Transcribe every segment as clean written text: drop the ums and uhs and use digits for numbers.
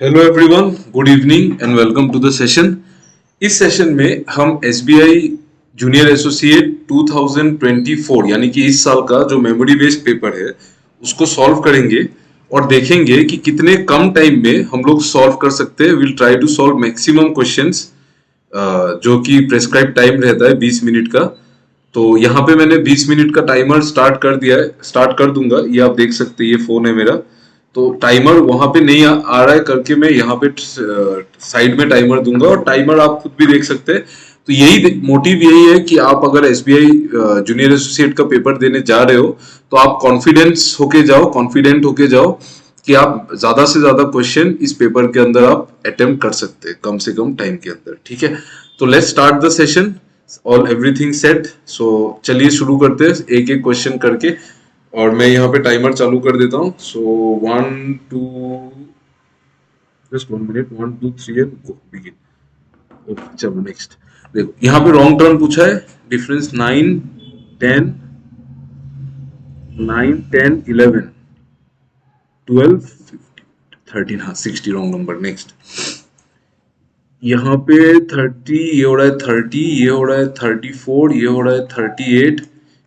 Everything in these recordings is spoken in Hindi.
Hello everyone, good evening and welcome to the session. इस सेशन में हम एसबीआई जूनियर एसोसिएट 2024 यानी कि इस साल का जो मेमोरी बेस्ड पेपर है उसको सॉल्व करेंगे और देखेंगे कि कितने कम टाइम में हम लोग सॉल्व कर सकते हैं। Will try to solve maximum questions जो कि प्रेस्क्राइब टाइम रहता है 20 मिनट का। तो यहाँ पे मैंने 20 मिनट का टाइमर स्टार्ट कर दिया है, स्टार्ट कर दूंगा। ये आप देख सकते हैं, ये फोन है मेरा। तो टाइमर वहां पे नहीं आ रहा है करके मैं यहाँ पे साइड में टाइमर दूंगा और टाइमर आप खुद भी देख सकते हैं। तो यही मोटिव यही है कि आप अगर एसबीआई जूनियर एसोसिएट का पेपर देने जा रहे हो तो आप कॉन्फिडेंट होके जाओ कि आप ज्यादा से ज्यादा क्वेश्चन इस पेपर के अंदर आप अटेम्प्ट कर सकते हैं कम से कम टाइम के अंदर। ठीक है, तो let's start the session. All everything set. So चलिए शुरू करते हैं एक एक क्वेश्चन करके। और मैं यहाँ पे टाइमर चालू कर देता हूँ। सो 1 2 just 1 minute, 1 2 3 and go begin. Okay, चलो नेक्स्ट। देखो यहाँ पे रॉन्ग टर्न पूछा है। डिफरेंस 9 10 9 10 11 12 13, हाँ 60 रॉन्ग नंबर। नेक्स्ट यहाँ पे 30, ये हो रहा है 30, ये हो रहा है 34, ये हो रहा है 38,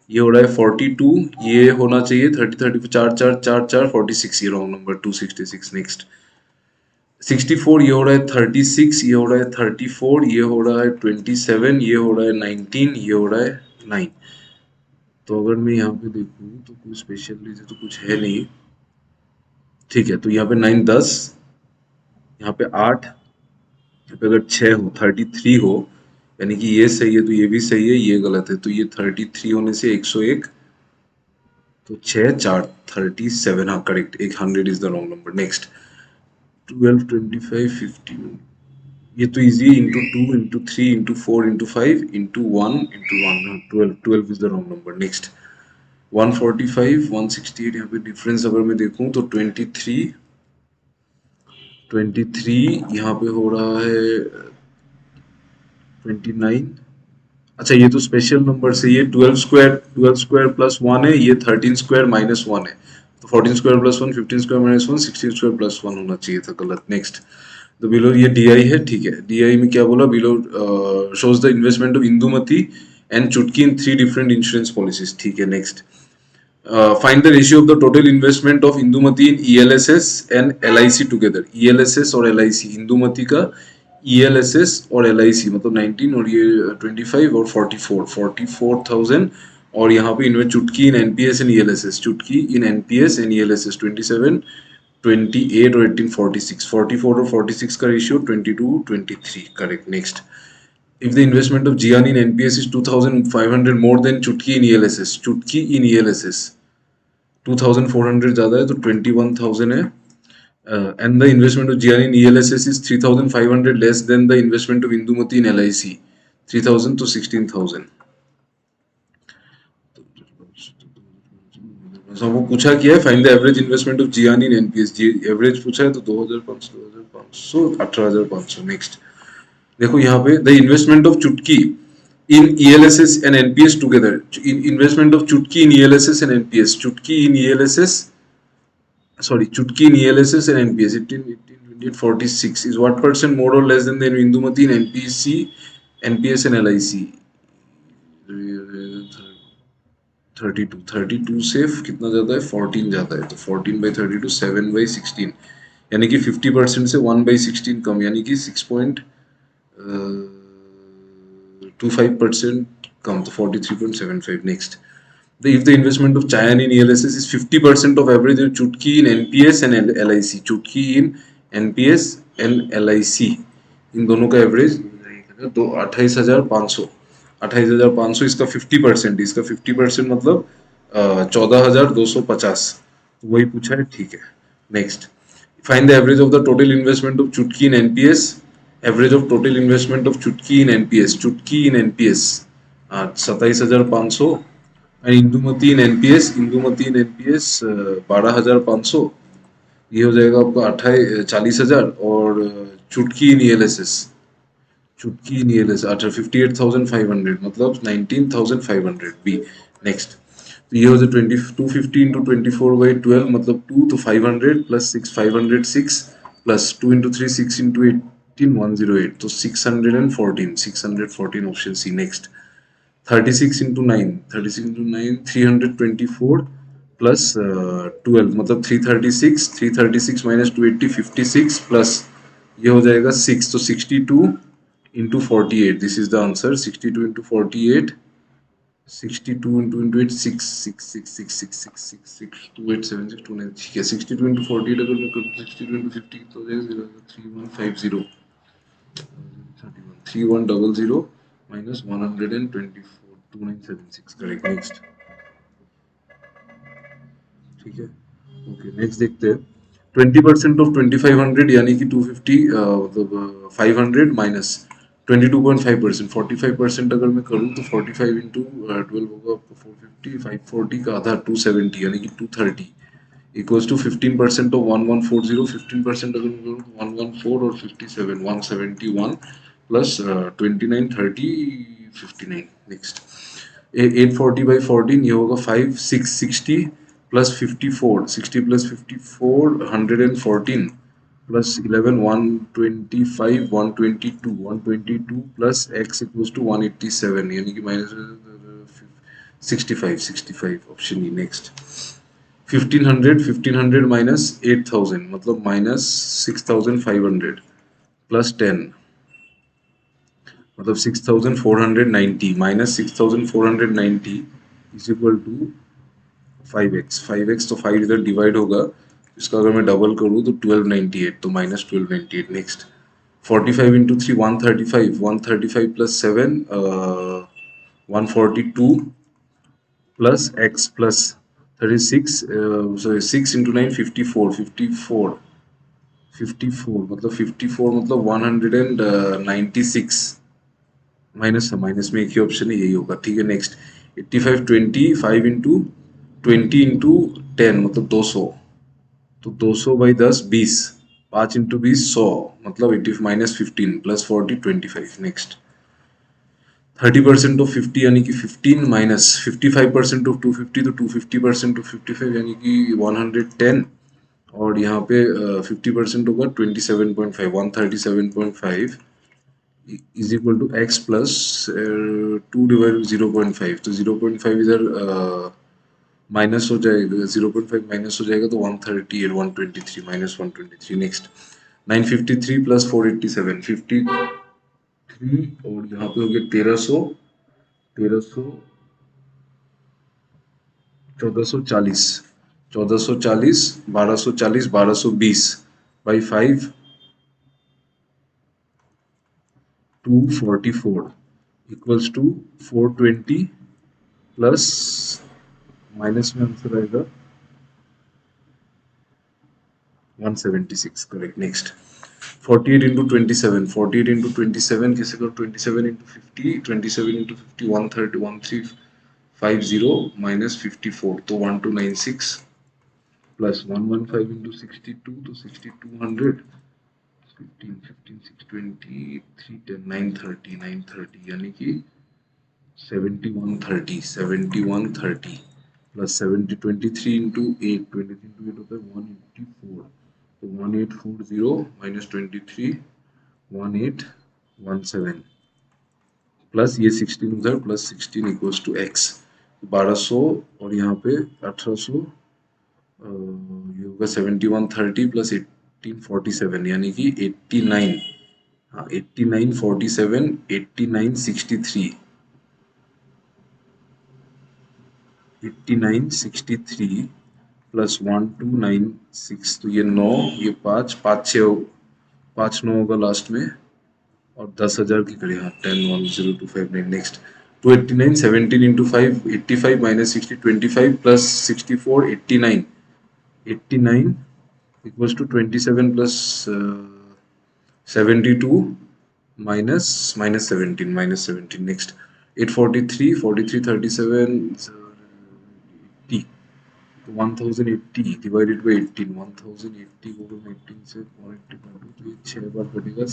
ये हो रहा है 42, ये होना चाहिए 30 30 चार चार चार चार 46, ये रॉन्ग नंबर 266। नेक्स्ट 64, ये हो रहा है 36, ये हो रहा है 34, ये हो रहा है 27, ये हो रहा है 19, ये हो रहा है 9। तो अगर मैं यहाँ पे देखूँ तो कुछ स्पेशल रीजन तो कुछ है नहीं। ठीक है, तो यहाँ पे 9 10, यहाँ पे 8, यहाँ पे अगर 6 हो 33 हो, यानी कि ये सही है तो ये भी सही है, ये गलत है तो ये 33 होने से 101, तो 6 4 37, हाँ करेक्ट। एक 100 is the wrong number. Next 12 25 15, ये तो इजी है। Into 2 into 3 into 4 into 5 into 1 into 1, 12 12 is the wrong number. Next 145 168, यहाँ पे डिफरेंस अगर मैं देखूं तो 23 यहाँ पे हो रहा है 29। अच्छा, ये तो स्पेशल नंबर से, ये 12 स्क्वायर प्लस 1 है, ये 13 स्क्वायर माइनस 1 है। तो 14 square plus 1, 15 square minus 1, 16 square plus 1 होना चाहिए था, गलत। नेक्स्ट, तो बिलो ये डीआई है। ठीक है, डीआई में क्या बोला, below shows the investment of Indumati and चुटकी इन 3 डिफरेंट इंश्योरेंस पॉलिसीज। ठीक है, next find the ratio of the total investment of Indumati in ELSS and LIC together. ELSS और एलआईसी, इंदुमती का ईएलएसएस और एलआईसी मतलब 19 और ये 25 और 44,000। और यहाँ पे इन्वेस्ट चुटकी इन एनपीएस एंड ईएलएसएस, चुटकी इन एनपीएस एंड ईएलएसएस 27 28 और 18 46, 44 और 46 का ratio 22 23, correct. Next, if the investment of Jian in NPS is 2500 more than Chutki in ELSS, Chutki in ELSS 2400 ज्यादा है तो 21,000 है। And the investment of Jian in ELSS is 3500 less than the investment of Indumati in LIC, 3000 to 16,000। वो पूछा क्या है, find the average investment of Jiyan in NPS. Average पूछा है तो 2500 18,500। नेक्स्ट देखो यहाँ पे the investment of Chutki in ELSS and NPS together, investment of Chutki in ELSS and NPS, Chutki in ELSS, sorry, Chutki in ELSS and NPS 18 46 is what percent more or less than the Indumati in NPC, NPS and LIC? 32 से कितना जाता है, 14 जाता है, तो 14/32 7/16, यानी कि 50% से 1/16 कम, यानी कि 6.25% कम, तो 43.75। Next, if the investment of Chayan in ELSS is 50% of average of Chutki in NPS and LIC, Chutki in NPS and LIC, इन दोनों का एवरेज तो 28,500, 28,500 इसका 50%, इसका 50% मतलब 14,250, तो वही पूछा है। ठीक है, next find the average of the total investment of Chutki in NPS, average of total investment of Chutki in NPS, Chutki in NPS 27,500 and Indumati in NPS, Indumati in NPS 12,500, ये हो जाएगा आपका 40,000। और चुटकी इन ईएलएसएस, चुटकी इन ईएलएस 58,500 मतलब 19,500 बी। नेक्स्ट, तो ये हो जाए 2250 इंटू 24/12 मतलब 2, तो 500 प्लस 6 506, प्लस 2 इंटू 3 6 इंटू 18 108, तो 614 option C next. 36 into 9 324 plus 12 मतलब 336 माइनस 280 56 प्लस ये हो जाएगा 6, तो 62 into 48, this is the answer. 62 into 48, 62 into 8 6 6 6 6 6 6 6 6 2 8 7 6 2 9, ठीक है। 62 इंटू 48 अगर मैं करूँ 62 इंटू 50 तो हो जाएगा 3150 3100 माइनस 124 2976, करेक्ट नेक्स्ट। ठीक है, ओके नेक्स्ट देखते हैं। 20% ऑफ 2500 यानी कि 250 मतलब 500 माइनस 22.5%, 45% अगर मैं करूँ तो 45 इंटू 12 होगा आपको 450, 540 का आधा 270 यानी कि 230 इक्वल्स टू 15% ऑफ 1140, 15% अगर मैं करूँ तो 114 और 57 171 प्लस 29 30 59 नेक्स्ट। 840/14 ये होगा 5 660 plus 54 60 plus 54 114 plus 11 125 122 plus x equals to 187 यानी कि minus 65 option E next. 1500 minus 8000 मतलब माइनस 6500 प्लस 10 मतलब 6490 minus 6490 is equal to 5x तो 5 इधर डिवाइड होगा, इसका अगर मैं डबल करूँ तो 1298, तो minus 1298 next. 45 into 3 135 plus 7 142 plus x plus 36 sorry 6 into 9 54 मतलब 54 मतलब 196 माइनस में एक ही ऑप्शन है, यही होगा, ठीक है नेक्स्ट। 85 25 इंटू 20 इंटू 10 मतलब 200, तो 200/10 20, 5 इंटू 20 100 मतलब 80 माइनस 15 प्लस 40 25 नेक्स्ट। 30% ऑफ 50 यानी कि 15 माइनस 55% ऑफ 250, तो 250% ऑफ 55 यानी कि 110, और यहाँ पे 50% होगा 27.5 137.5 is equal to X plus 2/0.5, तो 0.5 इधर माइनस हो जाएगा, 0.5 माइनस हो जाएगा तो 138 123 माइनस 123 नेक्स्ट। 953 प्लस 487 53, और यहाँ पे हो गया 1300 1440 1240 1220 by 5 244 equals to 420 plus minus में आंसर आएगा 176, करेक्ट नेक्स्ट। 48 इंटू 27 कैसे करो, 27 इंटू 50 27 इंटू 50 130 1350 माइनस 54, तो 1296 प्लस 115 इंटू 62, तो 6200 15 15 620 310 930 यानी कि 7130 प्लस 70 23 इंटू 8 23 इंटू 8 होता है 184, तो 1840 माइनस 23 1817 प्लस ये 16 उधर प्लस 16 इक्वल्स टू x 1200, और यहाँ पे 1800 ये होगा 7130 प्लस 1847 यानी कि 89, हाँ 8947 8963 8963 प्लस 1296, तो ये 9 ये 5 5 6 5 9 होगा लास्ट में, और 10,000 की करें, हाँ 10 10259 next. 289 17 into 5 85 minus 60 25 plus 64 89 89 equals to 27 plus 72 minus 17 next. 843 43 37 80, तो 1080 डिवाइडेड बाई 18 1080 को मैं 18 से 480 काटूं तो ये 6 बार कटेगा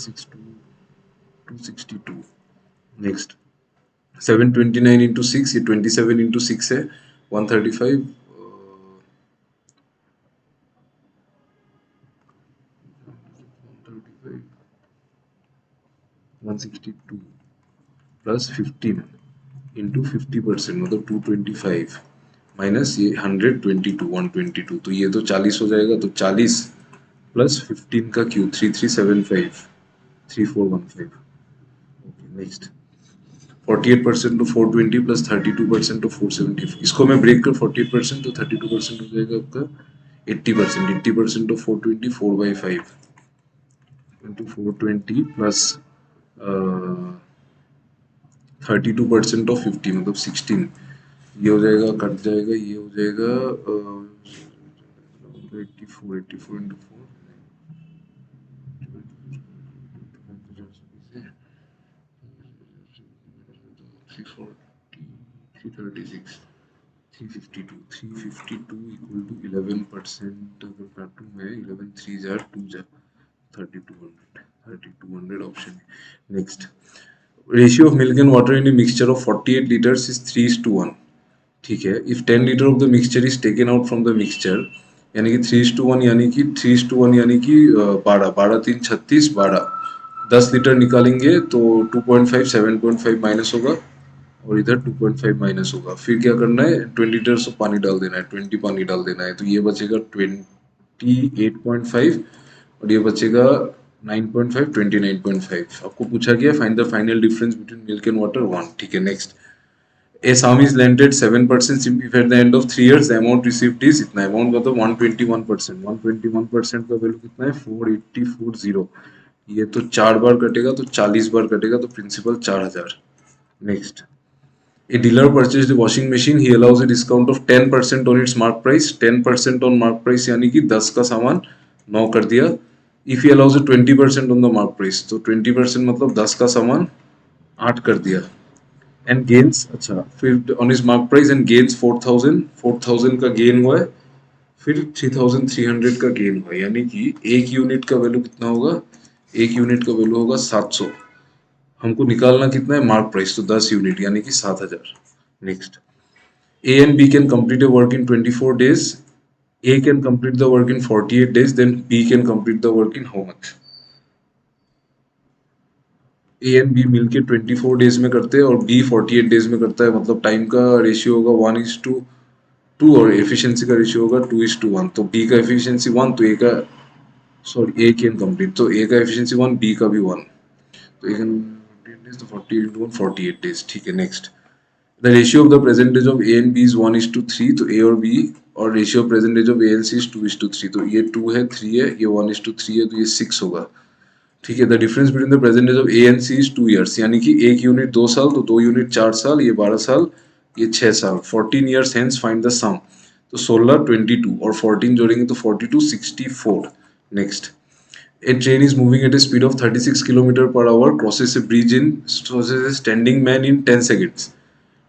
262 नेक्स्ट। 729 इंटू 6 ये 27 इंटू 6 है 135 162 प्लस 15 इंटू 50% मतलब 225 माइनस ये 122 122 तो ये तो 40 हो जाएगा तो 40 प्लस 15 का cube 3375 3415 okay next 48% to 420 plus 32% to 470 इसको मैं ब्रेक कर 48% तो 32% हो जाएगा आपका 80% टू 420 4/5 इंटू 420 प्लस 32% ऑफ 50 मतलब 16 ये हो जाएगा कट जाएगा ये हो जाएगा 84 इंटू 4 340 336 352 इक्वल टू 11% अगर काटूं मैं 11 3 जार 2 जार 3200 ऑप्शन है next ratio of milk and water in a mixture of 48 litres is 3:1 ठीक है if 10 litre of the mixture is taken out from the mixture यानी कि 3:1 यानी कि 3:1 यानी कि 12 12 3 36 12 10 लीटर निकालेंगे तो 2.5 7.5 माइनस होगा और इधर 2.5 माइनस होगा फिर क्या करना है 20 लीटर से पानी डाल देना है 20 पानी डाल देना है तो ये बचेगा 28.5 और ये बचेगा 9.5 29.5 आपको पूछा गया find the final difference between milk and water 1 ठीक है next A sum is lended 7% if at the end of 3 years the amount received is इतना अमाउंट का तो 121% 121% का वैल्यू कितना है 4840 ये तो 4 बार कटेगा तो 40 बार कटेगा तो principal 4000 next A dealer purchased a washing machine. He allows a discount of 10% on its mark price. 10% on mark price यानी कि 10 का सामान 9 कर दिया. If he allows a 20% on the mark price, तो 20% मतलब 10 का सामान 8 कर दिया. And gains अच्छा फिर on his mark price and gains 4000 का गेन हुआ है फिर 3300 का गेन हुआ यानी कि एक यूनिट का वैल्यू कितना होगा एक यूनिट का वैल्यू होगा 700 हमको निकालना कितना है मार्क प्राइस तो 10 यूनिट यानी कि 7000 next A and B can complete a work in 24 days. A can complete the work in 48 days. Then B can complete the work in how much? A and B मिलके 24 डेज में करते हैं और B 48 डेज में करता है मतलब टाइम का रेशियो होगा 1:2 और एफिशिएंसी का रेशियो होगा 2:1 तो B का एफिशिएंसी 1 तो A का सॉरी A कैन कंप्लीट तो A का एफिशिएंसी 1 B का भी 1 तो A कैन 48 तो 40 into 1 48 डेज ठीक है next The ratio of the percentage of A and B is 1:3 तो A और B और ratio of percentage of A and C is 2:3 तो ये 2 है 3 है ये 1:3 है तो ये 6 होगा ठीक है the difference between the percentage of A and C is 2 years यानी कि एक यूनिट 2 साल तो 2 यूनिट 4 साल ये 12 साल ये 6 साल 14 ईयर्स हेंस फाइंड द सम तो 16 22 और 14 जोड़ेंगे तो 42 64 next A train is moving at a speed of 36 km per hour crosses a bridge in crosses a standing man in 10 seconds.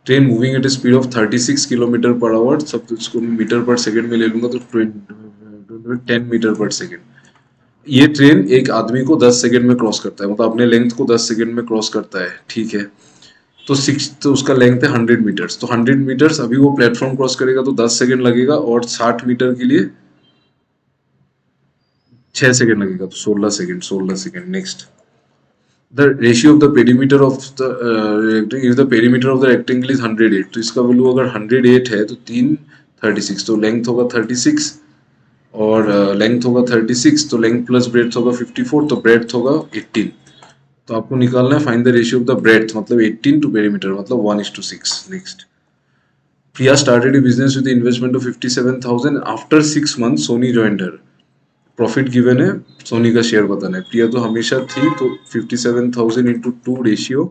Train moving at speed of 36 kilometre per hour सब इसको मीटर पर सेकंड में ले लूंगा तो 10 मीटर पर सेकंड ये ट्रेन एक आदमी को 10 सेकंड में क्रॉस करता है मतलब अपने लेंथ को 10 सेकंड में क्रॉस करता है ठीक है तो 6 तो उसका लेंथ है 100 मीटर्स तो 100 मीटर्स अभी वो प्लेटफॉर्म क्रॉस करेगा तो 10 सेकंड लगेगा और 60 मीटर के लिए 6 सेकंड लगेगा तो 16 second next the ratio of the perimeter of the if the perimeter of the rectangle is 108 तो इसका वैल्यू अगर 108 है तो 3 36 तो लेंथ होगा 36 और लेंथ होगा 36 तो लेंथ प्लस ब्रेड्थ होगा 54 तो ब्रेड्थ होगा 18 तो आपको निकालना है find the ratio of the breadth मतलब 18 टू पेरीमीटर मतलब 1:6 next Priya started a business with the investment of 57,000 after 6 months Sony joined her profit given है सोनी का शेयर बताना है प्रिया तो हमेशा थी तो 57,000 इंटू 2 रेशियो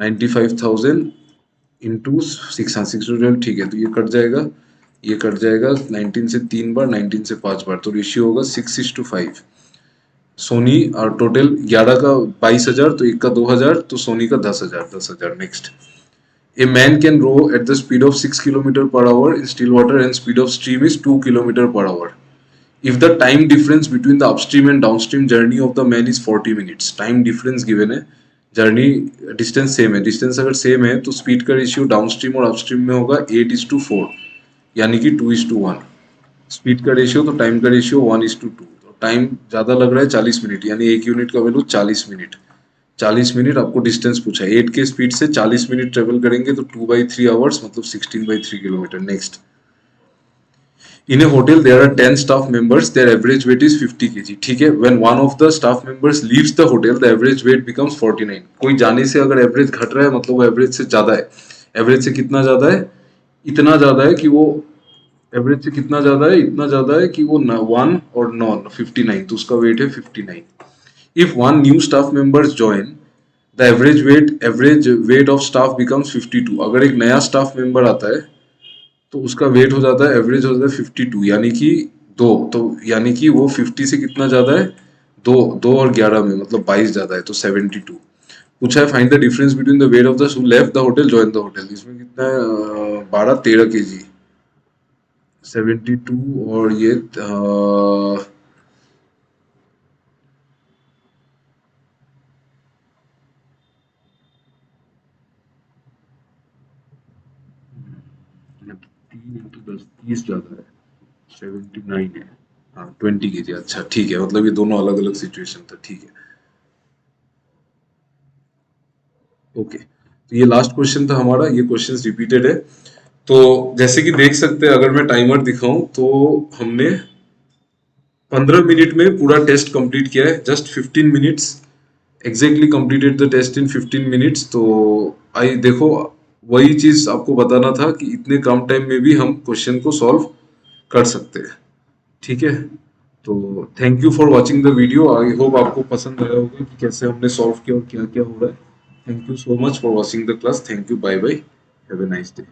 95,000 इंटू 6 हाँ 6 ठीक है तो ये कट जाएगा 19 से 3 बार 19 से 5 बार तो रेशियो होगा 6:5 सोनी और टोटल 11 का 22,000 तो एक का 2,000 तो सोनी का 10,000 next A man can row at the speed of 6 km per hour in still water and speed of stream is 2 km per hour. If the time difference between the upstream and downstream journey of the man is 40 minutes, time difference given है, journey distance same है, distance अगर same है तो speed का ratio downstream और upstream में होगा 8:4 यानी कि 2:1 speed का ratio तो time का ratio 1:2 तो time ज़्यादा लग रहा है 40 मिनट यानी एक यूनिट का वैल्यू 40 मिनट 40 मिनट आपको डिस्टेंस पूछा है, 8 के स्पीड से 40 मिनट ट्रेवल करेंगे तो 2/3 आवर्स मतलब 16/3 kilometre. Next, in a hotel there are 10 staff members, there average weight is 50 kg। ठीक है, when one of the staff members leaves the hotel the average weight becomes 49। कोई जाने से अगर एवरेज घट रहा है मतलब वो एवरेज से ज्यादा है। एवरेज से कितना ज्यादा है? इतना ज्यादा है कि वो एवरेज से कितना ज्यादा है? इतना ज्यादा है कि वो 1 और 9 59, तो उसका वेट है 59। If one new staff members join the average weight of staff becomes 52। अगर एक नया स्टाफ मेंबर आता है तो उसका वेट हो जाता है, एवरेज हो जाता है 52, यानी कि दो। तो यानी कि वो 50 से कितना ज्यादा है? दो। 2 और 11 में मतलब 22 ज्यादा है, तो 72। पूछा है find the difference between the weight of the who left the hotel join the hotel. इसमें कितना है? 12-13 kg। 72 और ये 3 × 10 30 ज्यादा है, 79 है। हाँ 20 kg। अच्छा ठीक है, मतलब ये दोनों अलग अलग सिचुएशन था। ठीक है, ओके। तो ये लास्ट क्वेश्चन था हमारा, ये क्वेश्चंस रिपीटेड है। तो जैसे कि देख सकते हैं, अगर मैं टाइमर दिखाऊं तो हमने 15 मिनट में पूरा टेस्ट कंप्लीट किया है, just 15 minutes exactly completed the test in 15 minutes. तो आई देखो, वही चीज आपको बताना था कि इतने कम टाइम में भी हम क्वेश्चन को सॉल्व कर सकते हैं। ठीक है, तो thank you for watching the video. I hope आपको पसंद आया होगा कि कैसे हमने सॉल्व किया और क्या क्या हो रहा है। Thank you so much for watching the class. Thank you, bye bye, have a nice day.